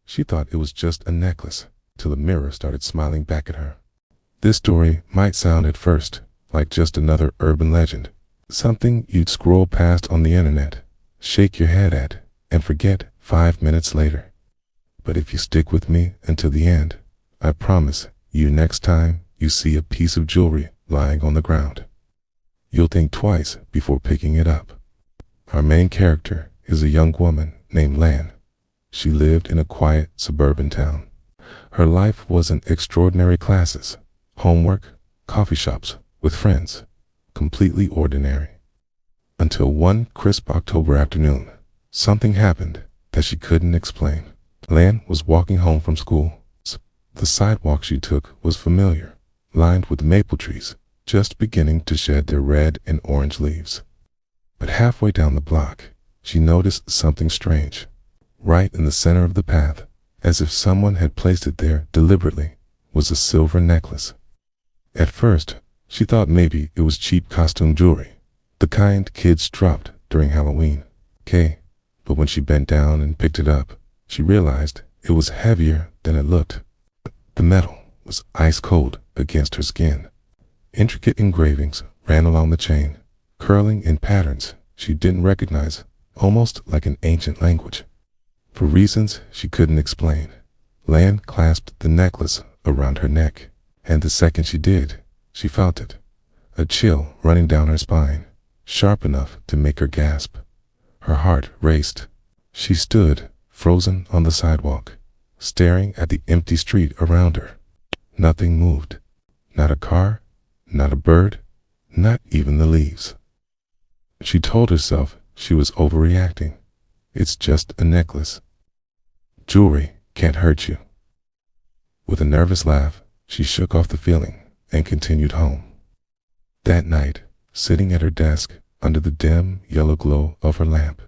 She thought it was just a necklace, till the mirror started smiling back at her. This story might sound at first like just another urban legend, something you'd scroll past on the internet, shake your head at, and forget 5 minutes later. But if you stick with me until the end, I promise you next time you see a piece of jewelry lying on the ground, you'll think twice before picking it up. Our main character is a young woman named Lan. She lived in a quiet suburban town. Her life wasn't extraordinary classes, homework, coffee shops with friends, completely ordinary. Until one crisp October afternoon, something happened that she couldn't explain. Lan was walking home from school. The sidewalk she took was familiar, lined with maple trees, just beginning to shed their red and orange leaves. But halfway down the block, she noticed something strange. Right in the center of the path, as if someone had placed it there deliberately, was a silver necklace. At first, she thought maybe it was cheap costume jewelry, the kind kids dropped during Halloween. But when she bent down and picked it up, she realized it was heavier than it looked. The metal was ice cold against her skin. Intricate engravings ran along the chain, curling in patterns she didn't recognize, almost like an ancient language. For reasons she couldn't explain, Lan clasped the necklace around her neck, and the second she did, she felt it, a chill running down her spine, sharp enough to make her gasp. Her heart raced. She stood, frozen on the sidewalk, staring at the empty street around her. Nothing moved. Not a car, not a bird, not even the leaves. She told herself she was overreacting. It's just a necklace. Jewelry can't hurt you. With a nervous laugh, she shook off the feeling and continued home. That night, sitting at her desk under the dim yellow glow of her lamp,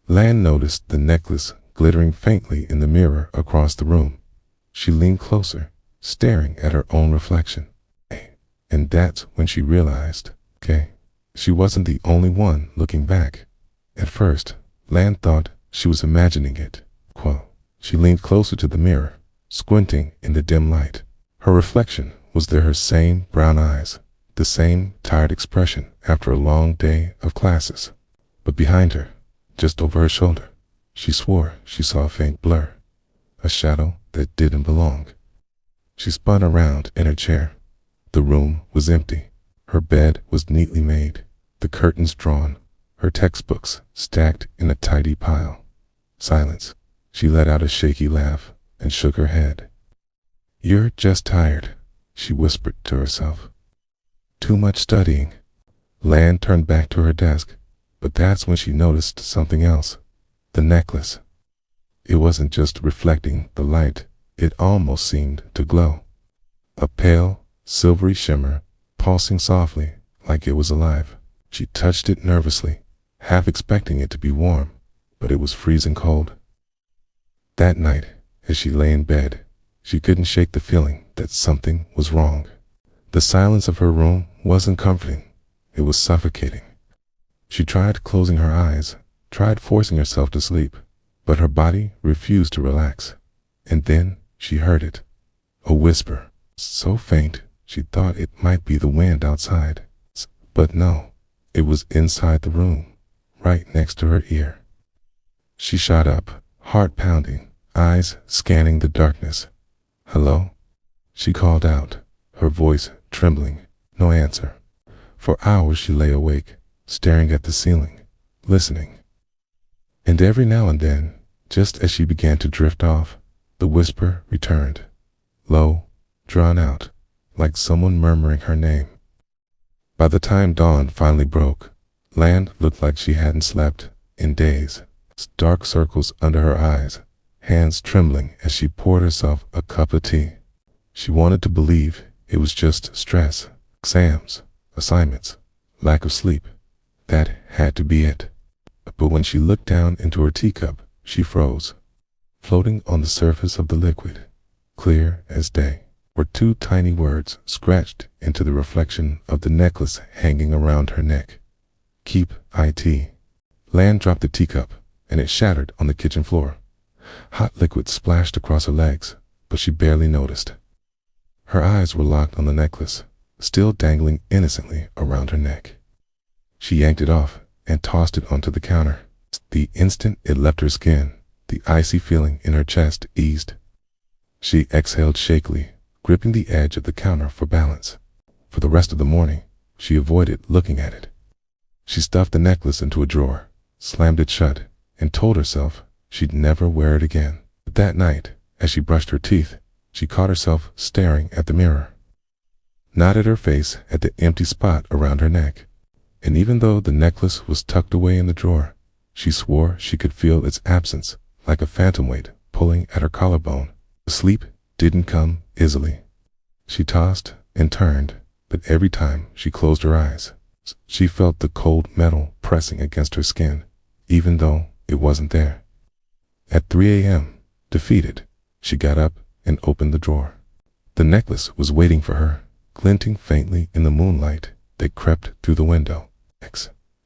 Lan noticed the necklace glittering faintly in the mirror across the room. She leaned closer, staring at her own reflection. And that's when she realized, she wasn't the only one looking back. At first, Lan thought she was imagining it. She leaned closer to the mirror, squinting in the dim light. Her reflection was there, her same brown eyes, the same tired expression after a long day of classes. But behind her, just over her shoulder, she swore she saw a faint blur, a shadow that didn't belong. She spun around in her chair. The room was empty. Her bed was neatly made, the curtains drawn, her textbooks stacked in a tidy pile. Silence. She let out a shaky laugh and shook her head. "You're just tired," she whispered to herself. "Too much studying." Lan turned back to her desk, but that's when she noticed something else. The necklace. It wasn't just reflecting the light, it almost seemed to glow. A pale, silvery shimmer, pulsing softly like it was alive. She touched it nervously, half expecting it to be warm, but it was freezing cold. That night, as she lay in bed, she couldn't shake the feeling that something was wrong. The silence of her room wasn't comforting, it was suffocating. She tried closing her eyes, tried forcing herself to sleep, but her body refused to relax. And then she heard it, a whisper, so faint she thought it might be the wind outside. But no, it was inside the room, right next to her ear. She shot up, heart pounding, eyes scanning the darkness. "Hello?" she called out, her voice trembling. No answer. For hours she lay awake, staring at the ceiling, listening. And every now and then, just as she began to drift off, the whisper returned, low, drawn out, like someone murmuring her name. By the time dawn finally broke, Lan looked like she hadn't slept in days. Dark circles under her eyes, hands trembling as she poured herself a cup of tea. She wanted to believe it was just stress, exams, assignments, lack of sleep. That had to be it. But when she looked down into her teacup, she froze. Floating on the surface of the liquid, clear as day, were two tiny words scratched into the reflection of the necklace hanging around her neck. "Keep it." Lan dropped the teacup, and it shattered on the kitchen floor. Hot liquid splashed across her legs, but she barely noticed. Her eyes were locked on the necklace, still dangling innocently around her neck. She yanked it off and tossed it onto the counter. The instant it left her skin, the icy feeling in her chest eased. She exhaled shakily, gripping the edge of the counter for balance. For the rest of the morning, she avoided looking at it. She stuffed the necklace into a drawer, slammed it shut, and told herself she'd never wear it again. But that night, as she brushed her teeth, she caught herself staring at the mirror. Not at her face, at the empty spot around her neck. And even though the necklace was tucked away in the drawer, she swore she could feel its absence, like a phantom weight pulling at her collarbone. Sleep didn't come easily. She tossed and turned, but every time she closed her eyes, she felt the cold metal pressing against her skin, even though it wasn't there. At 3 a.m., defeated, she got up and opened the drawer. The necklace was waiting for her, glinting faintly in the moonlight that crept through the window.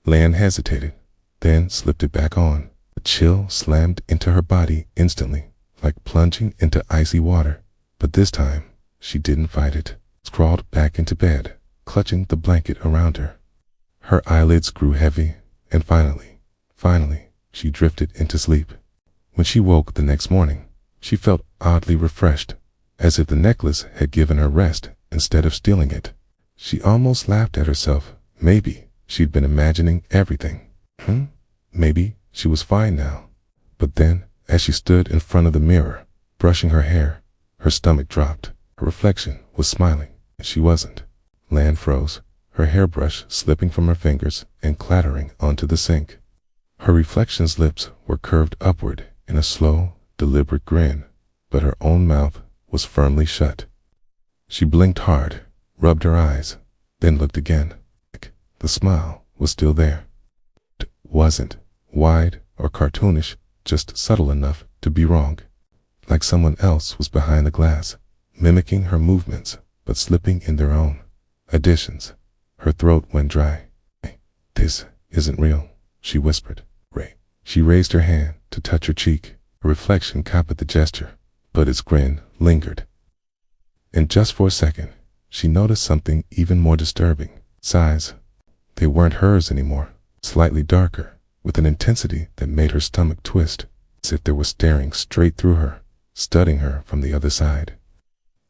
Lan hesitated, then slipped it back on. A chill slammed into her body instantly, like plunging into icy water. But this time, she didn't fight it. Crawled back into bed, clutching the blanket around her. Her eyelids grew heavy, and finally, she drifted into sleep. When she woke the next morning, she felt oddly refreshed, as if the necklace had given her rest instead of stealing it. She almost laughed at herself. Maybe she'd been imagining everything. Maybe she was fine now. But then, as she stood in front of the mirror, brushing her hair, her stomach dropped. Her reflection was smiling. She wasn't. Lan froze, her hairbrush slipping from her fingers and clattering onto the sink. Her reflection's lips were curved upward in a slow, deliberate grin, but her own mouth was firmly shut. She blinked hard, rubbed her eyes, then looked again. The smile was still there. It wasn't wide or cartoonish, just subtle enough to be wrong. Like someone else was behind the glass, mimicking her movements, but slipping in their own additions. Her throat went dry. "This isn't real," she whispered. "Ray." She raised her hand to touch her cheek. Her reflection copied the gesture, but its grin lingered. And just for a second, she noticed something even more disturbing. Its eyes. They weren't hers anymore, slightly darker, with an intensity that made her stomach twist, as if they were staring straight through her, studying her from the other side.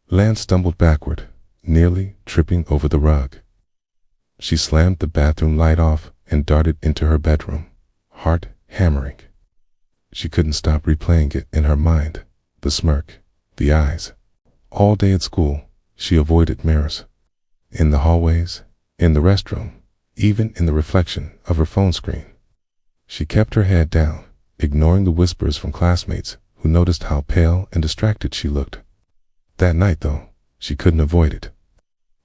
Lan stumbled backward, nearly tripping over the rug. She slammed the bathroom light off and darted into her bedroom, heart hammering. She couldn't stop replaying it in her mind, the smirk, the eyes. All day at school, she avoided mirrors. In the hallways, in the restroom, even in the reflection of her phone screen. She kept her head down, ignoring the whispers from classmates who noticed how pale and distracted she looked. That night, though, she couldn't avoid it.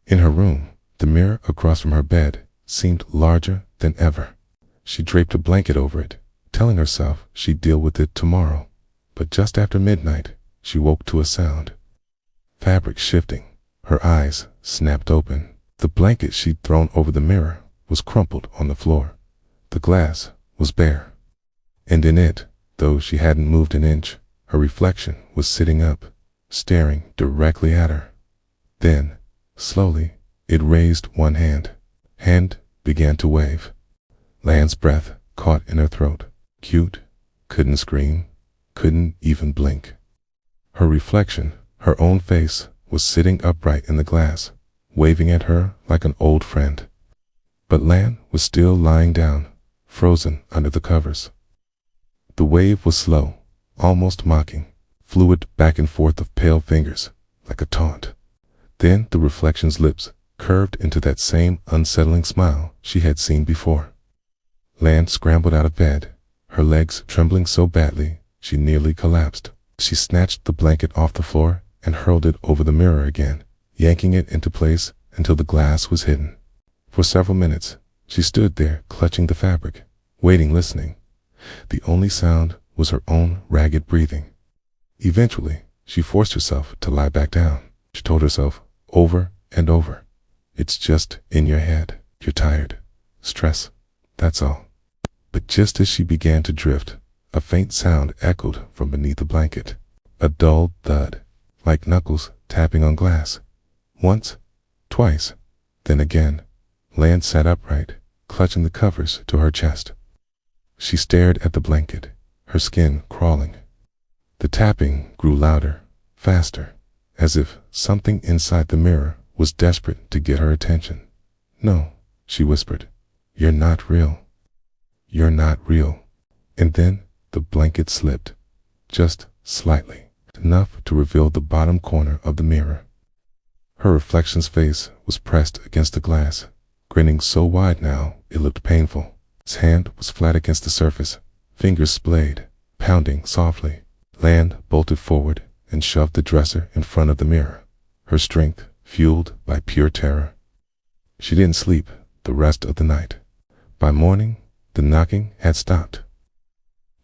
In her room, the mirror across from her bed seemed larger than ever. She draped a blanket over it, telling herself she'd deal with it tomorrow. But just after midnight, she woke to a sound. Fabric shifting. Her eyes snapped open. The blanket she'd thrown over the mirror was crumpled on the floor. The glass was bare. And in it, though she hadn't moved an inch, her reflection was sitting up, staring directly at her. Then, slowly, it raised one hand. Hand began to wave. Lan's breath caught in her throat. Cute, couldn't scream, couldn't even blink. Her reflection, her own face, was sitting upright in the glass, waving at her like an old friend. But Lan was still lying down, frozen under the covers. The wave was slow, almost mocking, fluid back and forth of pale fingers, like a taunt. Then the reflection's lips curved into that same unsettling smile she had seen before. Lan scrambled out of bed, her legs trembling so badly she nearly collapsed. She snatched the blanket off the floor and hurled it over the mirror again, yanking it into place until the glass was hidden. For several minutes, she stood there clutching the fabric, waiting, listening. The only sound was her own ragged breathing. Eventually, she forced herself to lie back down. She told herself over and over, "It's just in your head. You're tired. Stress. That's all." But just as she began to drift, A faint sound echoed from beneath the blanket. A dull thud, like knuckles tapping on glass. Once, twice, then again. Lan sat upright, clutching the covers to her chest. She stared at the blanket, her skin crawling. The tapping grew louder, faster, as if something inside the mirror was desperate to get her attention. "No," she whispered. "You're not real. You're not real." And then the blanket slipped, just slightly, enough to reveal the bottom corner of the mirror. Her reflection's face was pressed against the glass, grinning so wide now it looked painful. His hand was flat against the surface, fingers splayed, pounding softly. Lan bolted forward and shoved the dresser in front of the mirror, her strength fueled by pure terror. She didn't sleep the rest of the night. By morning, the knocking had stopped.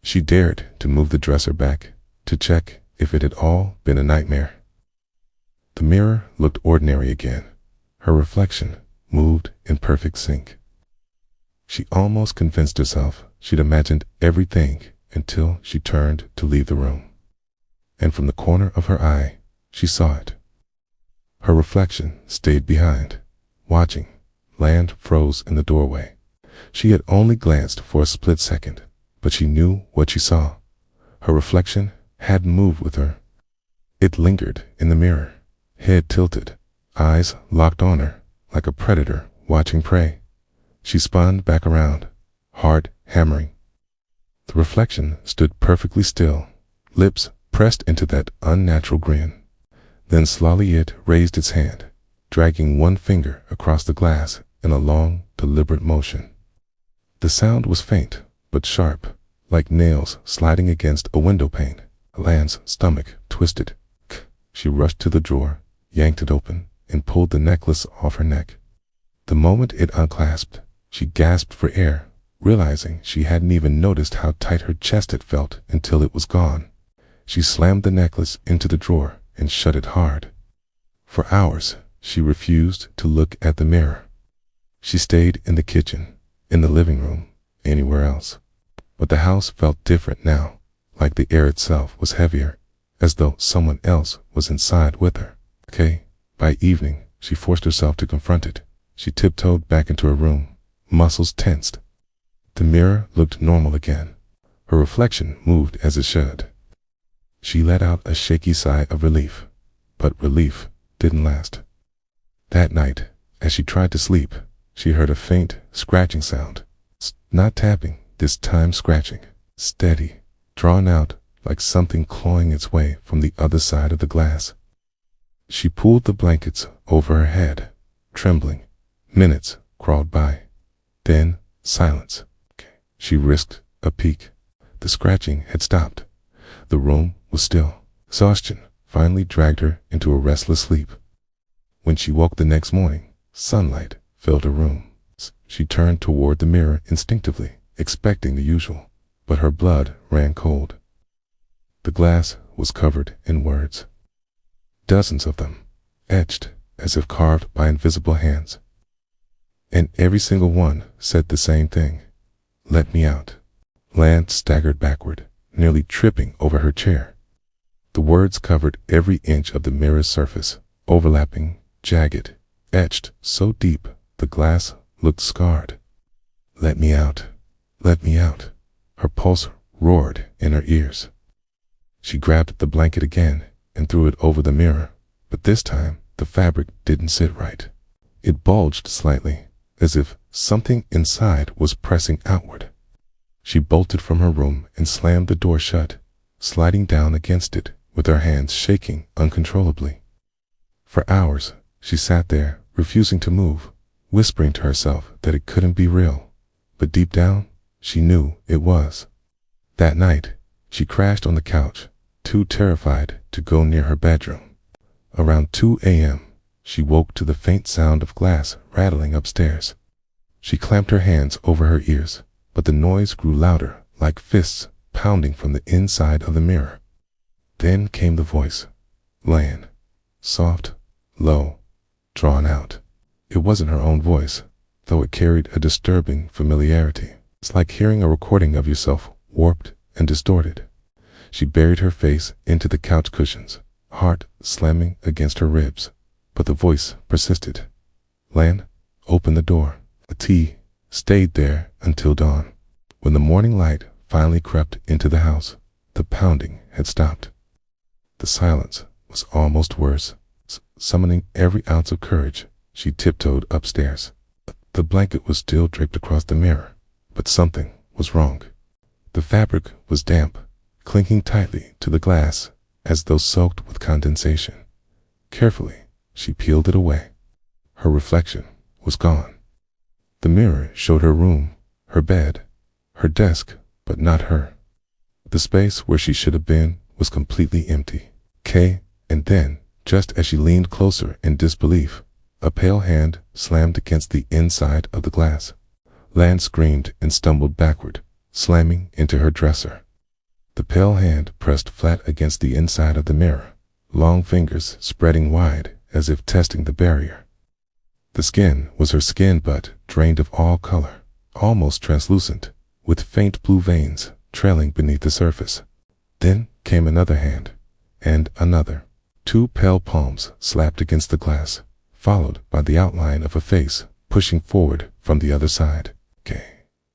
She dared to move the dresser back to check if it had all been a nightmare. The mirror looked ordinary again. Her reflection moved in perfect sync. She almost convinced herself she'd imagined everything until she turned to leave the room. And from the corner of her eye, she saw it. Her reflection stayed behind, watching. Lan froze in the doorway. She had only glanced for a split second, but she knew what she saw. Her reflection hadn't moved with her. It lingered in the mirror, head tilted, eyes locked on her like a predator watching prey. She spun back around, heart hammering. The reflection stood perfectly still, lips pressed into that unnatural grin. Then slowly it raised its hand, dragging one finger across the glass in a long, deliberate motion. The sound was faint, but sharp, like nails sliding against a window pane. Lan's stomach twisted. She rushed to the drawer, yanked it open, and pulled the necklace off her neck. The moment it unclasped, she gasped for air, realizing she hadn't even noticed how tight her chest had felt until it was gone. She slammed the necklace into the drawer and shut it hard. For hours, she refused to look at the mirror. She stayed in the kitchen, in the living room, anywhere else. But the house felt different now, like the air itself was heavier, as though someone else was inside with her. By evening, she forced herself to confront it. She tiptoed back into her room, muscles tensed. The mirror looked normal again. Her reflection moved as it should. She let out a shaky sigh of relief, but relief didn't last. That night, as she tried to sleep, she heard a faint, scratching sound. Not tapping, this time scratching, steady, drawn out like something clawing its way from the other side of the glass. She pulled the blankets over her head, trembling. Minutes crawled by. Then silence. She risked a peek. The scratching had stopped. The room was still. Exhaustion finally dragged her into a restless sleep. When she woke the next morning, sunlight filled her room. She turned toward the mirror instinctively, expecting the usual, but her blood ran cold. The glass was covered in words. Dozens of them, etched as if carved by invisible hands. And every single one said the same thing. "Let me out." Lan staggered backward, nearly tripping over her chair. The words covered every inch of the mirror's surface, overlapping, jagged, etched so deep the glass looked scarred. "Let me out. Let me out." Her pulse roared in her ears. She grabbed the blanket again and threw it over the mirror, but this time the fabric didn't sit right. It bulged slightly, as if something inside was pressing outward. She bolted from her room and slammed the door shut, sliding down against it with her hands shaking uncontrollably. For hours, she sat there, refusing to move, whispering to herself that it couldn't be real. But deep down, she knew it was. That night, she crashed on the couch, too terrified to go near her bedroom. Around 2 a.m., she woke to the faint sound of glass rattling upstairs. She clamped her hands over her ears, but the noise grew louder, like fists pounding from the inside of the mirror. Then came the voice. Lan. Soft, low, drawn out. It wasn't her own voice, though it carried a disturbing familiarity. It's like hearing a recording of yourself warped and distorted. She buried her face into the couch cushions, heart slamming against her ribs. But the voice persisted. "Lan, open the door." The tea stayed there until dawn. When the morning light finally crept into the house, the pounding had stopped. The silence was almost worse. Summoning every ounce of courage, she tiptoed upstairs. The blanket was still draped across the mirror, but something was wrong. The fabric was damp, clinking tightly to the glass as though soaked with condensation. Carefully, she peeled it away. Her reflection was gone. The mirror showed her room, her bed, her desk, but not her. The space where she should have been was completely empty. And then, just as she leaned closer in disbelief, a pale hand slammed against the inside of the glass. Lan screamed and stumbled backward, slamming into her dresser. The pale hand pressed flat against the inside of the mirror, long fingers spreading wide as if testing the barrier. The skin was her skin, but drained of all color, almost translucent, with faint blue veins trailing beneath the surface. Then came another hand, and another. 2 pale palms slapped against the glass, followed by the outline of a face pushing forward from the other side.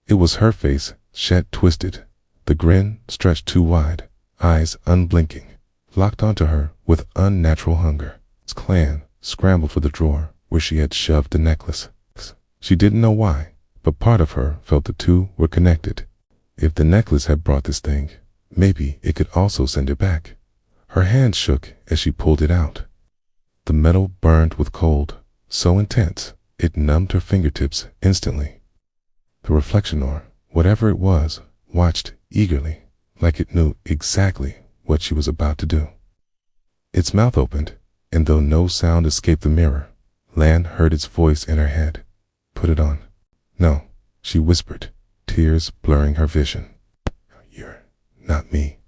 It was her face, shed twisted, the grin stretched too wide, eyes unblinking, locked onto her with unnatural hunger. Lan scrambled for the drawer where she had shoved the necklace. She didn't know why, but part of her felt the two were connected. If the necklace had brought this thing, maybe it could also send it back. Her hand shook as she pulled it out. The metal burned with cold, so intense it numbed her fingertips instantly. The reflection, or whatever it was, watched eagerly, like it knew exactly what she was about to do. Its mouth opened, and though no sound escaped the mirror, Lan heard its voice in her head. "Put it on." "No," she whispered, tears blurring her vision. "You're not me."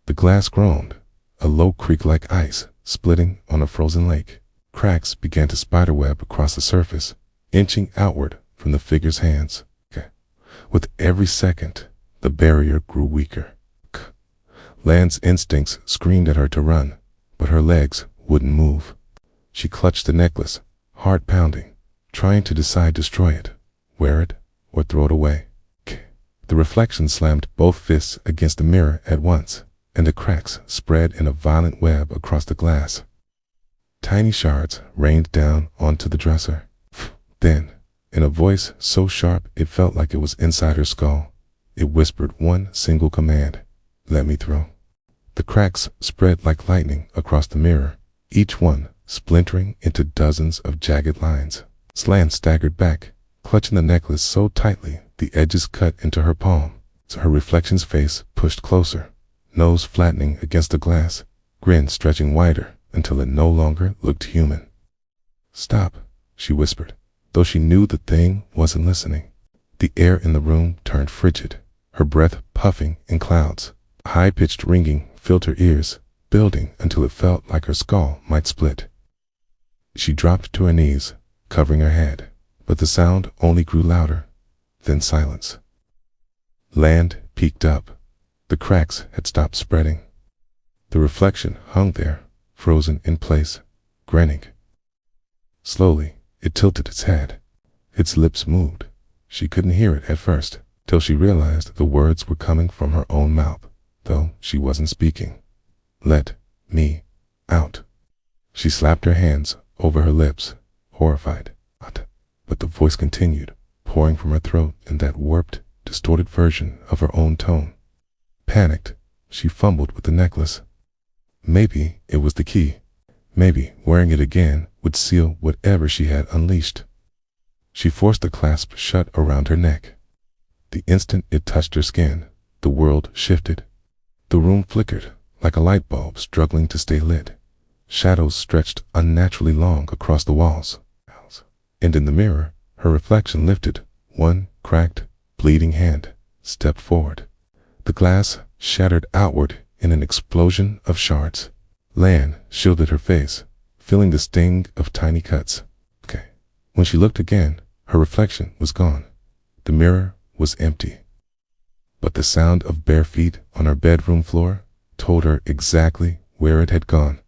The glass groaned, a low creak like ice splitting on a frozen lake. Cracks began to spiderweb across the surface, inching outward from the figure's hands. With every second, the barrier grew weaker. Lan's instincts screamed at her to run, but her legs wouldn't move. She clutched the necklace, heart pounding, trying to decide to destroy it, wear it, or throw it away. The reflection slammed both fists against the mirror at once, and the cracks spread in a violent web across the glass. Tiny shards rained down onto the dresser. Then, in a voice so sharp it felt like it was inside her skull, it whispered one single command: "Let me through." The cracks spread like lightning across the mirror, each one splintering into dozens of jagged lines. Lan staggered back, clutching the necklace so tightly the edges cut into her palm. Her reflection's face pushed closer, nose flattening against the glass, grin stretching wider until it no longer looked human. "Stop," she whispered, though she knew the thing wasn't listening. The air in the room turned frigid, her breath puffing in clouds. High-pitched ringing filled her ears, building until it felt like her skull might split. She dropped to her knees, covering her head, but the sound only grew louder, then silence. Land peeked up. The cracks had stopped spreading. The reflection hung there, frozen in place, grinning. Slowly, it tilted its head. Its lips moved. She couldn't hear it at first, till she realized the words were coming from her own mouth, though she wasn't speaking. "Let me out." She slapped her hands over her lips, horrified. But the voice continued, pouring from her throat in that warped, distorted version of her own tone. Panicked, she fumbled with the necklace. Maybe it was the key. Maybe wearing it again would seal whatever she had unleashed. She forced the clasp shut around her neck. The instant it touched her skin, the world shifted. The room flickered, like a light bulb struggling to stay lit. Shadows stretched unnaturally long across the walls. And in the mirror, her reflection lifted, one cracked, bleeding hand, stepped forward. The glass shattered outward in an explosion of shards. Lan shielded her face, feeling the sting of tiny cuts. When she looked again, her reflection was gone. The mirror was empty. but the sound of bare feet on her bedroom floor told her exactly where it had gone.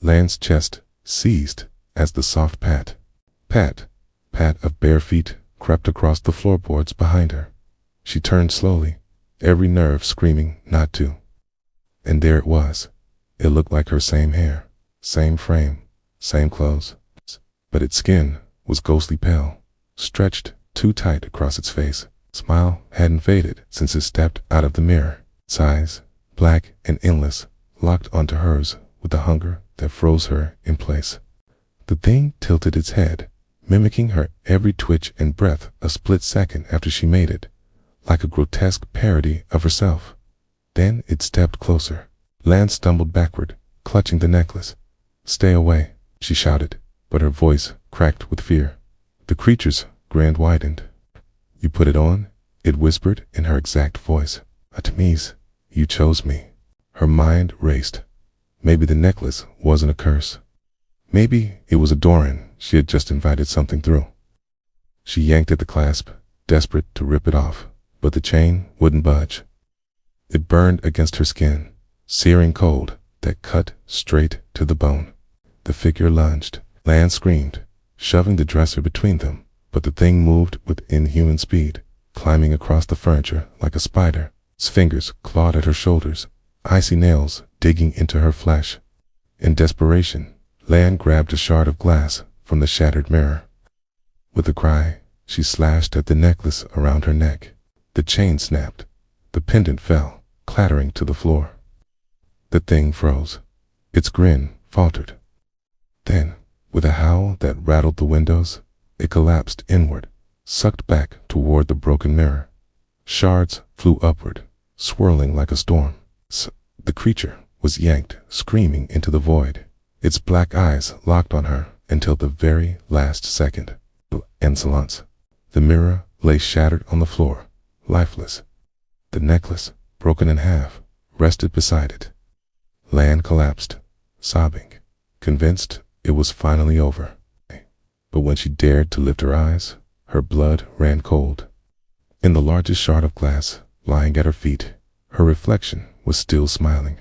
Lan's chest seized as the soft pat, pat, pat of bare feet crept across the floorboards behind her. She turned slowly, every nerve screaming not to. And there it was. It looked like her same hair, same frame, same clothes, but its skin was ghostly pale, stretched too tight across its face. Smile hadn't faded since it stepped out of the mirror. Its eyes, black and endless, locked onto hers with a hunger that froze her in place. The thing tilted its head, mimicking her every twitch and breath a split second after she made it, like a grotesque parody of herself. Then it stepped closer. Lan stumbled backward, clutching the necklace. "Stay away," she shouted, but her voice cracked with fear. The creature's grin widened. "You put it on?" it whispered in her exact voice. "Artemis, you chose me." Her mind raced. Maybe the necklace wasn't a curse. Maybe it was a Doran she had just invited something through. She yanked at the clasp, desperate to rip it off, but the chain wouldn't budge. It burned against her skin, searing cold that cut straight to the bone. The figure lunged. Lan screamed, shoving the dresser between them, but the thing moved with inhuman speed, climbing across the furniture like a spider. Its fingers clawed at her shoulders, icy nails digging into her flesh. In desperation, Lan grabbed a shard of glass from the shattered mirror. With a cry, she slashed at the necklace around her neck. The chain snapped. The pendant fell, clattering to the floor. The thing froze. Its grin faltered. Then, with a howl that rattled the windows, it collapsed inward, sucked back toward the broken mirror. Shards flew upward, swirling like a storm. The creature was yanked, screaming into the void, its black eyes locked on her until the very last second. Insolence. The mirror lay shattered on the floor, lifeless. The necklace, broken in half, rested beside it. Lan collapsed, sobbing, convinced it was finally over. But when she dared to lift her eyes, her blood ran cold. In the largest shard of glass lying at her feet, her reflection was still smiling.